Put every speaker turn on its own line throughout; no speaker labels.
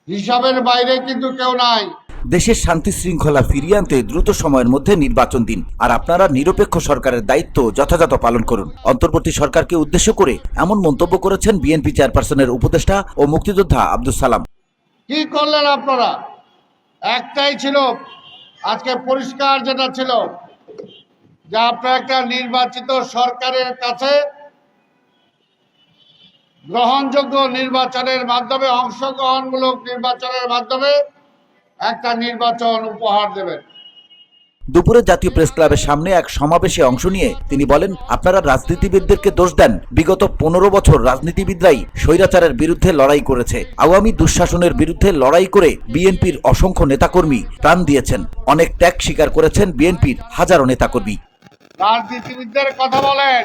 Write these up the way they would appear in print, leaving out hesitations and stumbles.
হিসাবের বাইরে কিন্তু কেউ নাই।
দেশের শান্তি শৃঙ্খলা ফিরিয়ে আনতে দ্রুত সময়ের মধ্যে নির্বাচন দিন, আর আপনারা নিরপেক্ষ সরকারের দায়িত্ব যথাযথ পালন করুন। অন্তর্বর্তী সরকারকে উদ্দেশ্য করে এমন মন্তব্য করেছেন বিএনপি চেয়ারপারসনের উপদেষ্টা ও মুক্তিযোদ্ধা আব্দুস সালাম।
কি করলেন আপনারা? একটাই ছিল, আজকে পরিষ্কার যেটা ছিল যে আপনারা একটা নির্বাচিত সরকারের কাছে গ্রহণযোগ্য নির্বাচনের মাধ্যমে, অংশগ্রহণমূলক নির্বাচনের মাধ্যমে একটা নির্বাচন উপহার দেবেন।
দুপুরে জাতীয় প্রেস ক্লাবের সামনে এক সমাবেশে অংশ নিয়ে তিনি বলেন, আপনারা রাজনীতিবিদদেরকে দোষ দেন। বিগত 15 বছর রাজনীতিবিদরাই স্বৈরাচারের বিরুদ্ধে লড়াই করেছে। আওয়ামী দুঃশাসনের বিরুদ্ধে লড়াই করে বিএনপির অসংখ্য নেতাকর্মী প্রাণ দিয়েছেন। অনেক ত্যাগ স্বীকার করেছেন বিএনপির হাজারো নেতাকর্মী।
রাজনীতিবিদদের কথা বলেন,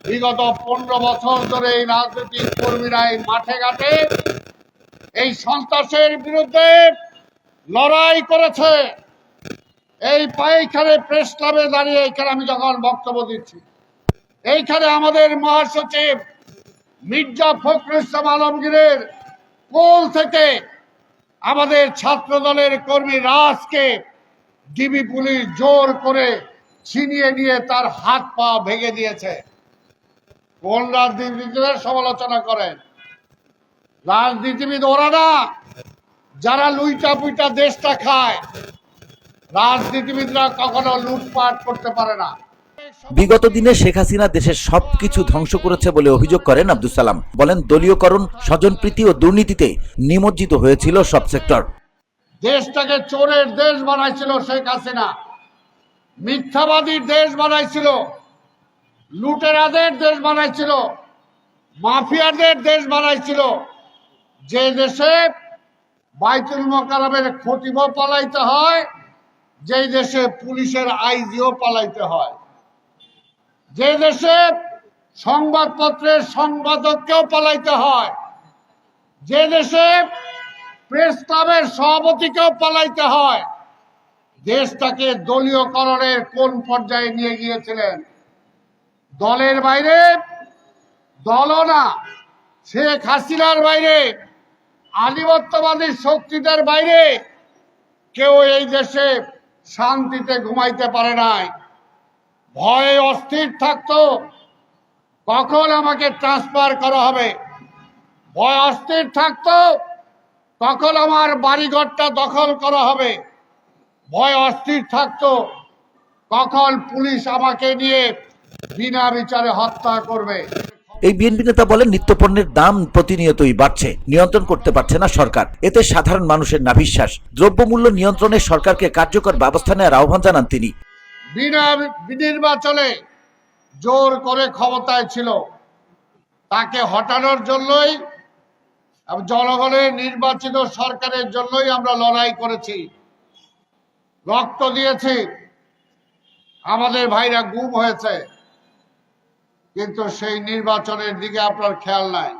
বিগত 15 বছর ধরে এই রাজনৈতিক কর্মীরা এই মাঠে ঘাটে এই সন্ত্রাসের বিরুদ্ধে লড়াই করেছে। এই এইখানে প্রেস ক্লাবে দাঁড়িয়ে এইখানে আমি যখন বক্তব্য দিচ্ছি, এইখানে আমাদের মহাসচিব মির্জা ফখরুল ইসলাম আলমগীরের কোল থেকে আমাদের ছাত্র দলের কর্মী রাজকে ডিবি পুলিশ জোর করে ছিনিয়ে নিয়ে তার হাত পা ভেঙে দিয়েছে। কোন রাজনীতিবিদের সমালোচনা করেন? রাজনীতিবিদ ওরা না যারা লুইটা পুইটা দেশটা খায়। রাজনীতিবিদরা কখনো লুটপাট করতে পারে না।
বিগত দিনে শেখ হাসিনা দেশের সবকিছু ধ্বংস করেছে বলে অভিযোগ করেন আব্দুস সালাম। বলেন, দলীয়করণ, স্বজনপ্রীতি ও দুর্নীতিতে নিমজ্জিত হয়েছিল সব সেক্টর।
দেশটাকে চোরের দেশ বানাইছিল শেখ হাসিনা, মিথ্যাবাদীর দেশ বানাইছিল, লুটেরাদের দেশ বানাইছিল, মাফিয়াদের দেশ বানাইছিল। যে দেশে বাইতুল মোকাররমের খতিবও পালাইতে হয়, যে দেশে পুলিশের আইজিও পালাইতে হয়, যে দেশে সংবাদপত্রের সম্পাদককেও পালাইতে হয়, যে দেশে প্রেস ক্লাবের সভাপতিকেও পালাইতে হয়। দেশটাকে দলীয়করণের কোন পর্যায়ে নিয়ে গিয়েছিলেন? দলের বাইরে, দলও না, শেখ হাসিনার বাইরে, আধিপত্যবাদী শক্তিদের বাইরে কেউ এই দেশে শান্তিতে ঘুমাইতে পারে নাই। ভয়ে অস্থির থাকতো, কখন আমাকে ট্রান্সফার করা হবে। ভয় অস্থির থাকতো, কখন আমার বাড়িঘরটা দখল করা হবে। ভয় অস্থির থাকতো, কখন পুলিশ আমাকে নিয়ে বিনা বিচারে হত্যা করবে।
এই বিএনপি নেতা বলেন, নিত্যপণ্যের দাম প্রতিনিয়তই বাড়ছে, নিয়ন্ত্রণ করতে পারছে না সরকার। এতে সাধারণ মানুষের নাভিশ্বাস। দ্রব্যমূল্য নিয়ন্ত্রণে সরকারকে কার্যকর ব্যবস্থা নেওয়ার আহ্বান জানান তিনি।
বিনা নির্বাচনে জোর করে ক্ষমতায় ছিল, তাকে হটানোর জন্যই, জনগণের নির্বাচিত সরকারের জন্যই আমরা লড়াই করেছি, রক্ত দিয়েছি। আমাদের ভাইরা গুম হয়েছে, কিন্তু সেই নির্বাচনের দিকে আপনার খেয়াল নাই।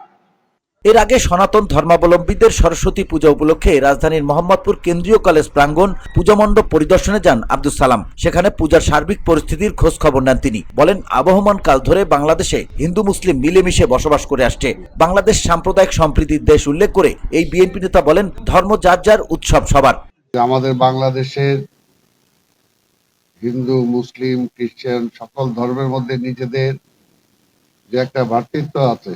এর আগে সনাতন ধর্মাবলম্বীদের সরস্বতী পূজা উপলক্ষে রাজধানীর মোহাম্মদপুর কেন্দ্রীয় কলেজ প্রাঙ্গণ পূজা মণ্ডপ পরিদর্শনে যান আব্দুস সালাম। সেখানে পূজার সার্বিক পরিস্থিতির খোঁজ খবর নেন তিনি। বলেন, আবহমান কাল ধরে বাংলাদেশে হিন্দু মুসলিম মিলেমিশে বসবাস করে আসছে। বাংলাদেশ সাম্প্রদায়িক সম্প্রীতির দেশ উল্লেখ করে এই বিএনপি নেতা বলেন, ধর্ম যার যার, উৎসব সবার।
আমাদের বাংলাদেশের হিন্দু মুসলিম খ্রিস্টান সকল ধর্মের মধ্যে নিজেদের যে একটা ভ্রাতৃত্ব আছে,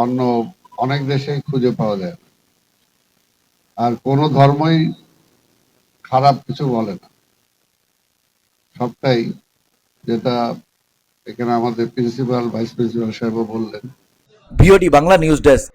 অন্য অনেক দেশেই খুঁজে পাওয়া যায় না। আর কোনো ধর্মই খারাপ কিছু বলে না, সবটাই, যেটা এখানে আমাদের প্রিন্সিপাল ভাইস প্রিন্সিপাল সাহেব বললেন।
VOD Bangla news desk.